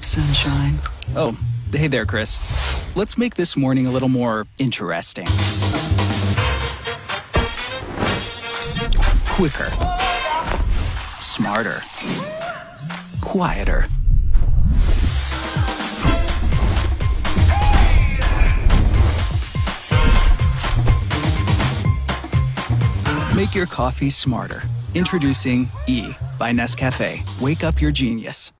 sunshine. Oh, hey there, Chris. Let's make this morning a little more interesting. Quicker. Smarter. Quieter. Make your coffee smarter. Introducing E by Nescafe. Wake up your genius.